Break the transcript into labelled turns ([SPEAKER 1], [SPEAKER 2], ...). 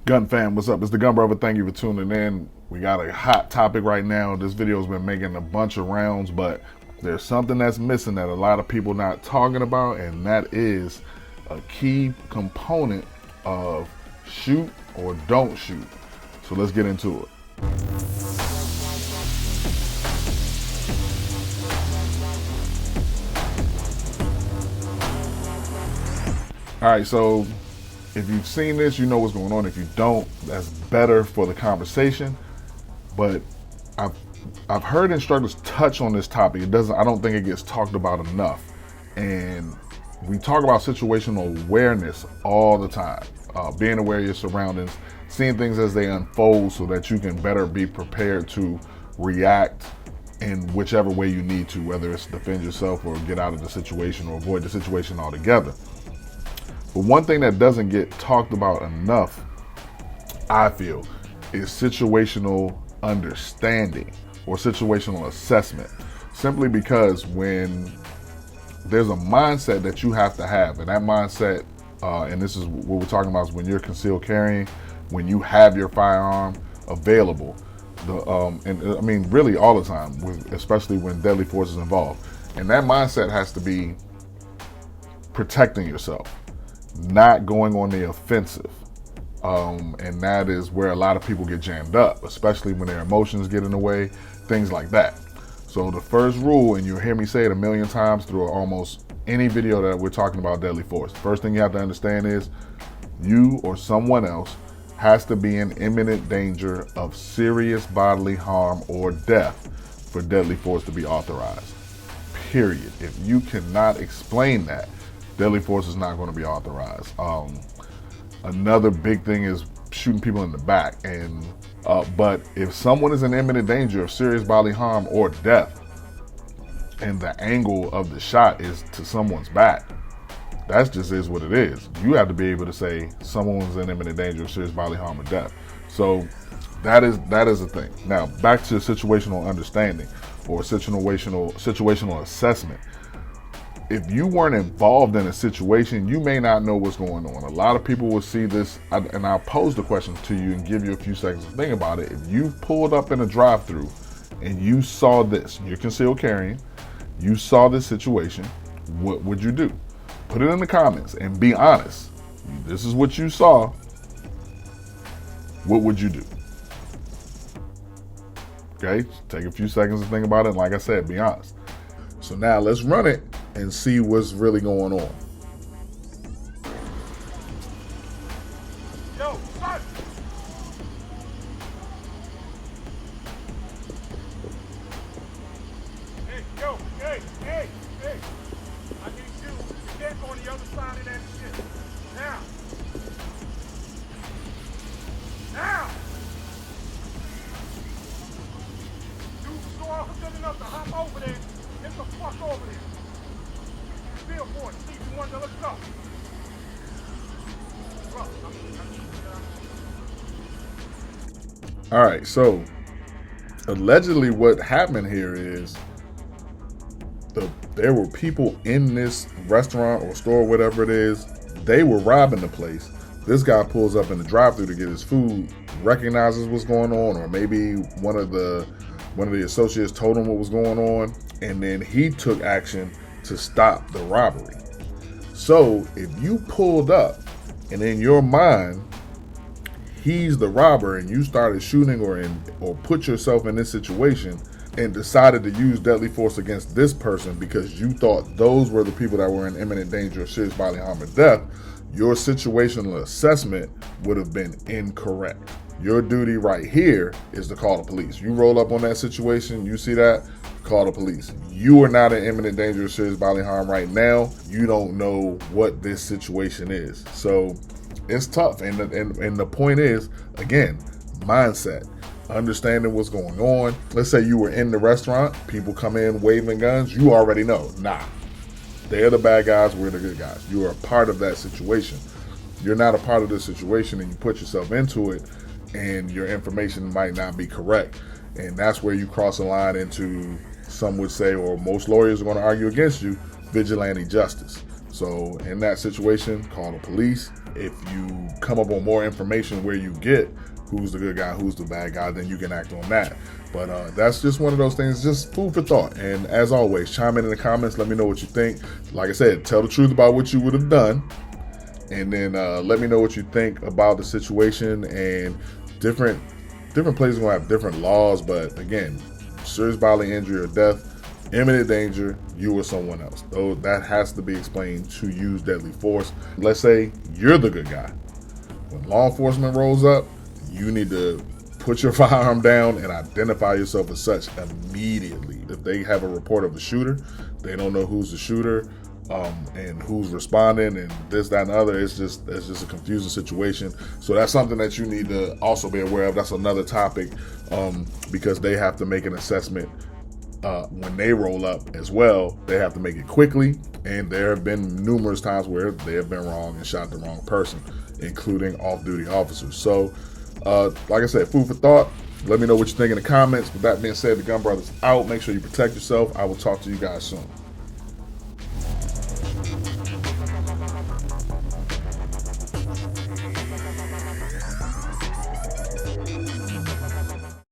[SPEAKER 1] Gun fam, what's up? It's the Gun Brother. Thank you for tuning in. We got a hot topic right now. This video's been making a bunch of rounds, but there's something that's missing that a lot of people not talking about, and that is a key component of shoot or don't shoot. So let's get into it. All right, so if you've seen this, you know what's going on. If you don't, that's better for the conversation. But I've heard instructors touch on this topic. I don't think it gets talked about enough. And we talk about situational awareness all the time. Being aware of your surroundings, seeing things as they unfold so that you can better be prepared to react in whichever way you need to, whether it's defend yourself or get out of the situation or avoid the situation altogether. But one thing that doesn't get talked about enough, I feel, is situational understanding or situational assessment. Simply because when there's a mindset that you have to have, and that mindset, and this is what we're talking about, is when you're concealed carrying, when you have your firearm available, and I mean really all the time, especially when deadly force is involved. And that mindset has to be protecting yourself, not going on the offensive. And that is where a lot of people get jammed up, especially when their emotions get in the way, things like that. So the first rule, and you'll hear me say it a million times through almost any video that we're talking about deadly force. First thing you have to understand is you or someone else has to be in imminent danger of serious bodily harm or death for deadly force to be authorized. Period. If you cannot explain that, deadly force is not going to be authorized. Another big thing is shooting people in the back. But if someone is in imminent danger of serious bodily harm or death, and the angle of the shot is to someone's back, that just is what it is. You have to be able to say someone's in imminent danger of serious bodily harm or death. So that is a thing. Now back to situational understanding or situational assessment. If you weren't involved in a situation, you may not know what's going on. A lot of people will see this, and I'll pose the question to you and give you a few seconds to think about it. If you pulled up in a drive-thru and you saw this, you're concealed carrying, you saw this situation, what would you do? Put it in the comments and be honest. This is what you saw. What would you do? Okay, take a few seconds to think about it. And like I said, be honest. So now let's run it and see what's really going on.
[SPEAKER 2] Yo, son! Hey, yo, hey! I need you to get on the other side of that shit. Now! You saw good enough to hop over there. Get the fuck over there. Feel for it. See if you want to, let's go.
[SPEAKER 1] All right, so allegedly what happened here is there were people in this restaurant or store, whatever it is. They were robbing the place. This guy pulls up in the drive-thru to get his food, recognizes what's going on, or maybe one of the associates told him what was going on, and then he took action to stop the robbery. So if you pulled up and in your mind he's the robber and you started shooting or put yourself in this situation and decided to use deadly force against this person because you thought those were the people that were in imminent danger of serious bodily harm or death, your situational assessment would have been incorrect. Your duty right here is to call the police. You roll up on that situation, you see that, call the police. You are not in imminent danger of serious bodily harm right now. You don't know what this situation is. So it's tough. And the point is, again, mindset, understanding what's going on. Let's say you were in the restaurant, people come in waving guns. You already know, nah, they're the bad guys, we're the good guys. You are a part of that situation. You're not a part of this situation and you put yourself into it and your information might not be correct. And that's where you cross a line into, some would say, or most lawyers are going to argue against you, vigilante justice. So in that situation, call the police. If you come up on more information where you get who's the good guy, who's the bad guy, then you can act on that. But that's just one of those things, just food for thought. And as always, chime in the comments. Let me know what you think. Like I said, tell the truth about what you would have done. And then let me know what you think about the situation. And different places will have different laws. But again, serious bodily injury or death, imminent danger, you or someone else. Though that has to be explained to use deadly force. Let's say you're the good guy. When law enforcement rolls up, you need to put your firearm down and identify yourself as such immediately. If they have a report of the shooter, they don't know who's the shooter and who's responding and this, that, and the other. It's just a confusing situation. So that's something that you need to also be aware of. That's another topic because they have to make an assessment when they roll up as well. They have to make it quickly, and there have been numerous times where they have been wrong and shot the wrong person, including off-duty officers. So like I said, food for thought. Let me know what you think in the comments. With that being said, the Gun Brothers out. Make sure you protect yourself. I will talk to you guys soon.